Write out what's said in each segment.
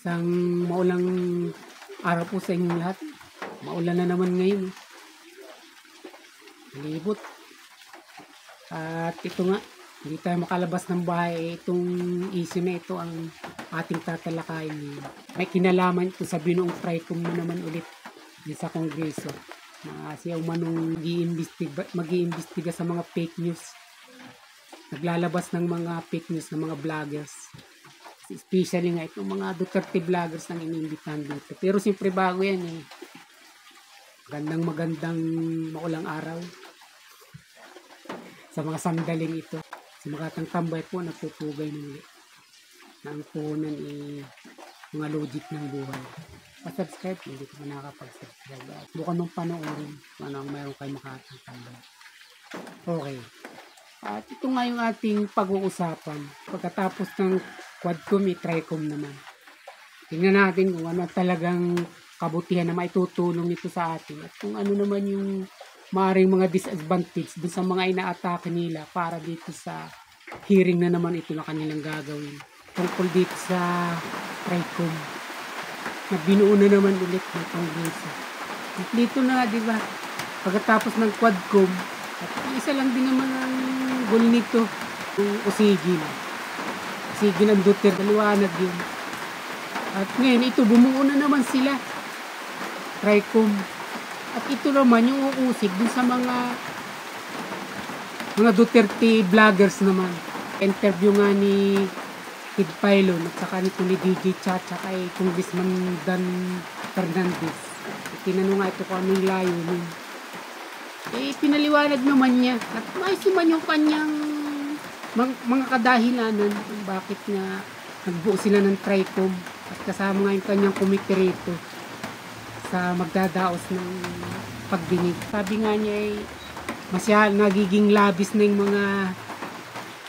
Isang maulang araw po sa inyong lahat. Maulan na naman ngayon. Malibot. At ito nga, hindi tayo makalabas ng bahay. Itong issue na ito ang ating tatalakayin ngayon. May kinalaman ito sa binuong TRICOM na naman ulit din sa Kongreso. Siya umanong mag-iimbestiga sa mga fake news. Naglalabas ng mga fake news ng mga vloggers. Especially nga itong mga Duterte vloggers ang iniimbitahan dito. Pero siyempre bago yan eh. Magandang maulang araw. Sa mga sandaling ito. Si Makatang Tambay po nagpupugay ng ulit. Na ang puhunan eh mga logic ng buhay. Pa-subscribe, hindi ko nakakapag-subscribe. Bukan nung panoorin kung ano ang mayroon kay Makatang Tambay. Okay. At ito nga yung ating pag-uusapan. Pagkatapos ng Quadcom, TRICOM naman. Tingnan natin kung ano talagang kabutihan na maitutulong nito sa atin. At kung ano naman yung maaaring mga disadvantage dun sa mga inaatake nila para dito sa hearing na naman ito na kanilang gagawin. Tungkol dito sa TRICOM. Na binuo na naman ulit ng Kongreso. Dito na, di ba? Pagkatapos ng Quadcom, at isa lang din naman ang goal nito, yung usigin. Usigin ang Duterte, maliwanag yun. At ngayon, ito, bumuo na naman sila. TRICOM. At ito naman, yung uusig dun sa mga Duterte vloggers naman. Interview nga ni Kid Pylon at saka nito ni DJ Chacha kay Congressman Dan Fernandez. Tinanong nga ito kung anong layunin. Pinaliwanag naman niya at maayos naman yung kanyang mga kadahilanan kung bakit nga nagbuo sila ng TRICOM at kasama nga yung kanyang komite rito sa magdadaos ng pagdinig. Sabi nga niya nagiging labis na yung mga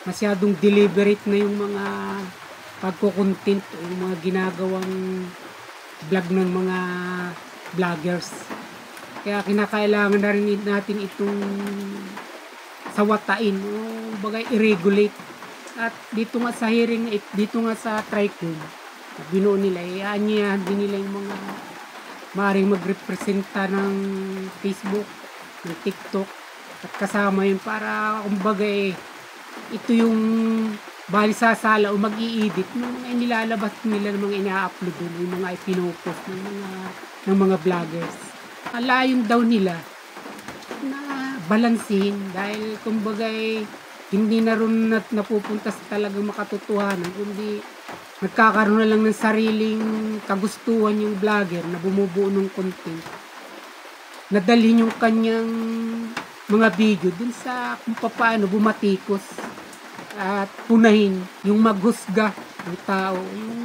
masyadong deliberate na yung mga pagkukontent o yung mga ginagawang vlog ng mga vloggers. Kaya kinakailangan na rin natin itong sawatain o bagay i-regulate. At dito nga sa hearing, dito nga sa TRICOM, binuo nila, iaanyahan din nila yung mga maaaring magrepresenta ng Facebook, ng TikTok, at kasama yun para kumbaga ito yung balisasala o mag-i-edit ng nilalabas nila ng mga ina-upload doon, yung mga ipinopost ng mga vloggers. Alayon daw nila na balansin dahil kumbaga hindi na rin napupunta sa talagang makatotohanan kundi nagkakaroon na lang ng sariling kagustuhan yung vlogger na bumubuo ng content. Nadalhin yung kanyang mga video dun sa kung paano bumatikos at punahin yung maghusga ng tao, yung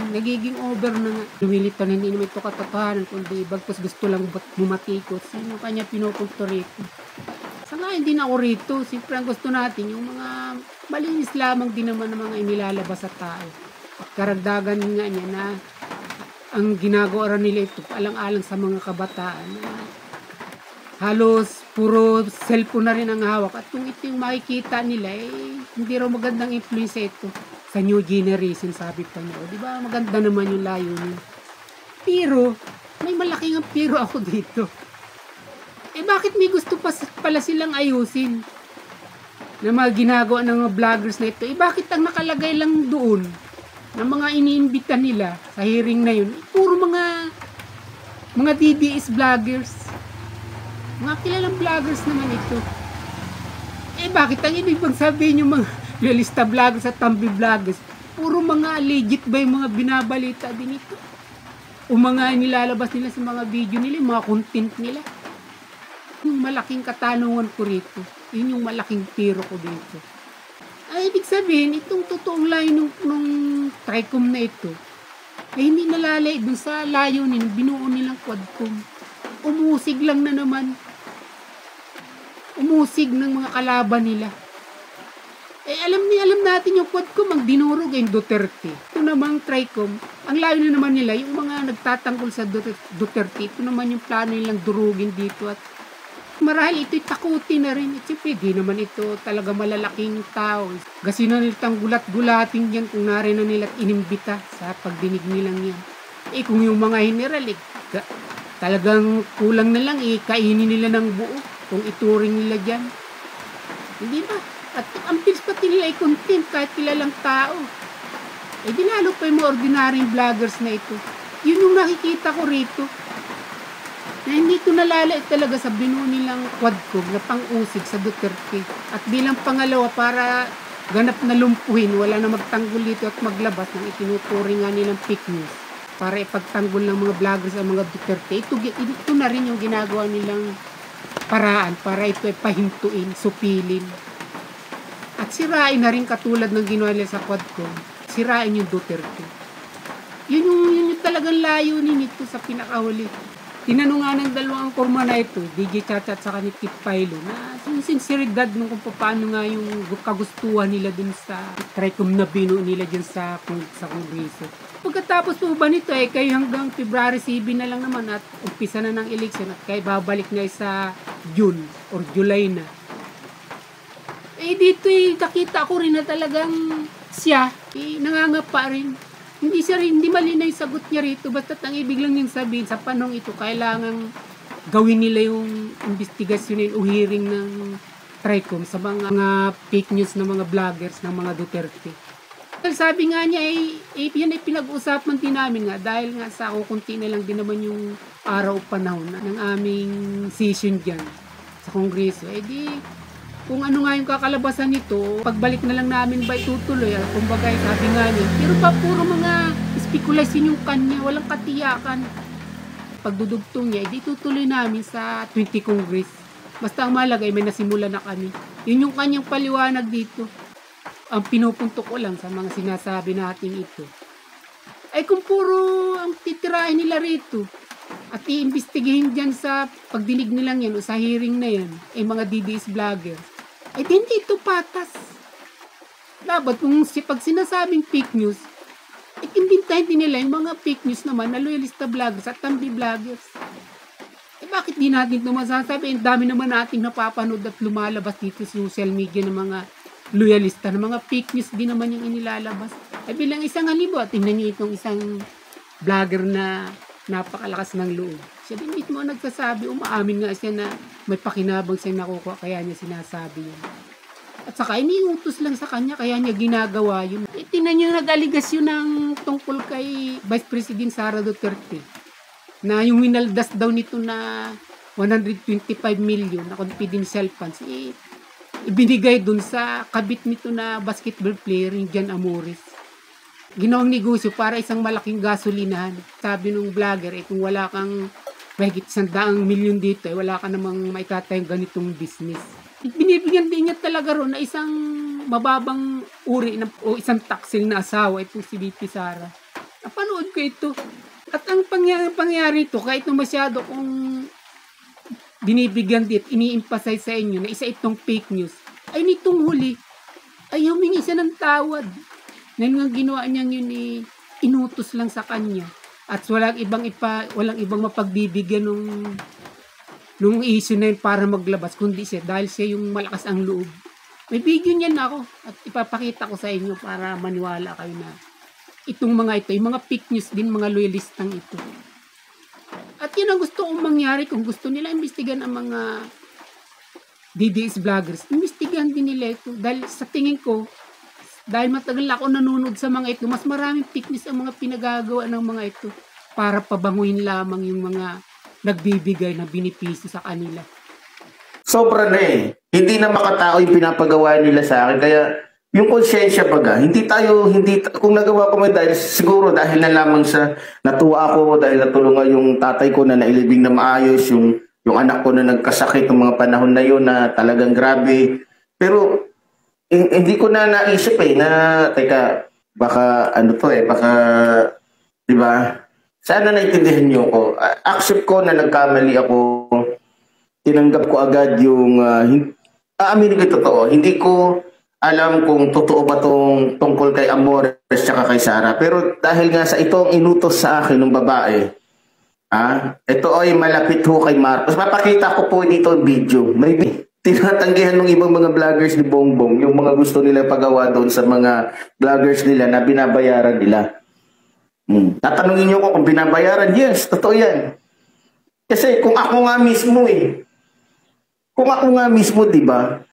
nagiging over na nga. Lumilito na hindi naman ito katotohanan kundi bagkus gusto lang bumatikos. Yun yung kanya pinupunto rito. Sa nga hindi na ako rito, siyempre ang gusto natin yung mga malinis lamang din naman ng mga inilalabas sa tao. At karagdagan nga niya na ang ginagawa nila ito alang-alang sa mga kabataan na halos puro cellphone na rin ang hawak. At kung ito yung makikita nila, hindi raw magandang influence ito sa new generation, sabi pa niya. Di ba maganda naman yung layunin. Pero, may malaking pero ako dito. Bakit may gusto pa pala silang ayusin na mga ginagawa ng mga vloggers na ito? Bakit ang nakalagay lang doon na mga iniimbita nila sa hearing na yun? Puro mga DDS vloggers. Mga kilalang vloggers naman ito. Bakit ang ibig bang sabihin yung mga realista vloggers at tambi vloggers? Puro mga legit ba yung mga binabalita din ito? O mga nilalabas nila sa mga video nila, mga content nila? Yung malaking katanungan ko rito. Yun yung malaking pero ko dito. Ibig sabihin, itong totoong line nung TRICOM na ito, hindi nalalay dun sa layunin, binuo nilang Quadcom. Umusig lang na naman. Umusig ng mga kalaban nila. Alam natin yung Quadcom ang dinurog yung Duterte. Ito namang TRICOM, ang layo na naman nila, yung mga nagtatanggol sa Duterte, ito naman yung plano nilang durugin dito at Marahil ito'y takutin na rin. Siyempre, di naman ito talaga malalaking tao. Kasi na nilitang gulat-gulatin yan kung narin na nila't inimbita sa pagdinig nilang yan. Kung yung mga general, talagang kulang na lang, kainin nila ng buo kung ituring nila dyan. Hindi ba? At ang pilis pati nila i-content kahit kilalang tao. Di lalo pa yung mga ordinaryong vloggers na ito. Yun yung nakikita ko rito. Na hindi ito nalalait talaga sa binuo nilang quadcom na pang-usig sa Duterte. At bilang pangalawa, para ganap na lumpuhin, wala na magtanggol dito at maglabas ng itinuturing nga nilang fake news. Para ipagtanggol ng mga vloggers ang mga Duterte. Ito na rin yung ginagawa nilang paraan para ito ay pahintuin, supilin. At sirain na rin katulad ng ginawa nila sa quadcom. Sirain yung Duterte. Yun yung talagang layunin nito sa pinakahuli. Tinanong nga ng dalawang kurma na ito, DJ Chacha at saka ni Tip Pailo, na yung sinseridad nung kung paano nga yung kagustuhan nila dun sa TRICOM na binuo nila dyan sa Kongreso. Pagkatapos po ba nito kayo hanggang February 7 na lang naman at umpisa na ng election at kayo babalik na sa June or July na. Dito nakita ko rin na talagang siya, nangangapa rin. Hindi malinaw yung sagot niya rito. Basta ang ibig lang niyang sabihin, sa panong ito, kailangan gawin nila yung investigasyon o hearing ng TRICOM sa mga fake news ng mga vloggers ng mga Duterte. Sabi nga niya, yan ay pinag-usapan din namin nga dahil nga sa kukunti na lang din naman yung araw o panahon ng aming session dyan sa Kongreso. Kung ano nga yung kakalabasan nito, pagbalik na lang namin ba itutuloy? Kumbaga, sabi nga niya, pero pa puro mga spekulasyon yung kanya, walang katiyakan. Pagdudugtong niya, itutuloy namin sa 20 Congress. Basta ang mahalaga, may nasimula na kami. Yun yung kanyang paliwanag dito. Ang pinupunto ko lang sa mga sinasabi natin ito. Kung puro ang titirahin nila rito, at iimbestigahin dyan sa pagdinig nilang yan o sa hearing na yan, mga DDS vlogger, hindi ito patas. Dapat kung pag sinasabing fake news, imbintahin din nila yung mga fake news naman na loyalista vloggers at tambi vloggers. Bakit di natin ito masasabi? Dami naman natin napapanood at lumalabas dito sa social media ng mga loyalista, ng mga fake news din naman yung inilalabas. Bilang isang halimbawa, tingnan niyo itong isang vlogger na napakalakas ng loob. Siya din mismo nagsasabi, umaamin nga siya na may pakinabang siya nakukuha, kaya niya sinasabi yun. At saka iniutos lang sa kanya, kaya niya ginagawa yun. Tingnan niyo nag-aligasyon ng tungkol kay Vice President Sara Duterte na yung winaldas daw nito na 125 million na confidential funds, ibinigay dun sa kabit nito na basketball player, yung Jan Amores. Ginawang negosyo para isang malaking gasolinahan. Sabi nung vlogger, kung wala kang mahigit 100 milyon dito, wala ka namang maitatayong ganitong business. Binibigyan din niya talaga ron na isang mababang uri o isang taksil na asawa, itong si VP Sara. Napanood ko ito. At ang pangyari ito, kahit masyado kung binibigyan dito, ini-emphasize sa inyo na isa itong fake news, nitong huli, humingi siya ng tawad. Ngayon nga ginawa niya yun, inutos lang sa kanya. At walang ibang mapagbibigyan nung issue na yun para maglabas, kundi siya, dahil siya yung malakas ang loob. May video niyan ako at ipapakita ko sa inyo para maniwala kayo na itong mga ito, yung mga fake news din, mga loyalistang ito. At yun ang gusto kong mangyari. Kung gusto nila imbestigan ang mga DDS vloggers, imbestigan din nila ito. Dahil sa tingin ko, dahil matagal ako nanonood sa mga ito, mas maraming fitness ang mga pinagagawa ng mga ito para pabanguin lamang yung mga nagbibigay ng benepisyo sa kanila. Sobra na Hindi na makatao yung pinapagawa nila sa akin. Kaya yung konsensya baga, kung nagawa ko dahil siguro dahil na lamang sa natuwa ako, dahil natulungan yung tatay ko na nailibing na maayos, yung anak ko na nagkasakit ng mga panahon na yun na talagang grabe. Pero hindi ko na naisip na teka, baka baka, di ba? Sana naintindihan niyo ko. Accept ko na nagkamali ako. Tinanggap ko agad yung, aaminin ko totoo. Hindi ko alam kung totoo ba tong tungkol kay Amores tsaka kay Sara. Pero dahil nga sa itong inutos sa akin ng babae, Ito ay malapit ho kay Marcos. Papakita ko po dito ang video. Maybe tinatanggihan ng ibang mga vloggers ni Bongbong yung mga gusto nila pagawa doon sa mga vloggers nila na binabayaran nila. Tatanungin niyo ko kung binabayaran. Yes, totoo yan. Kasi kung ako nga mismo di ba?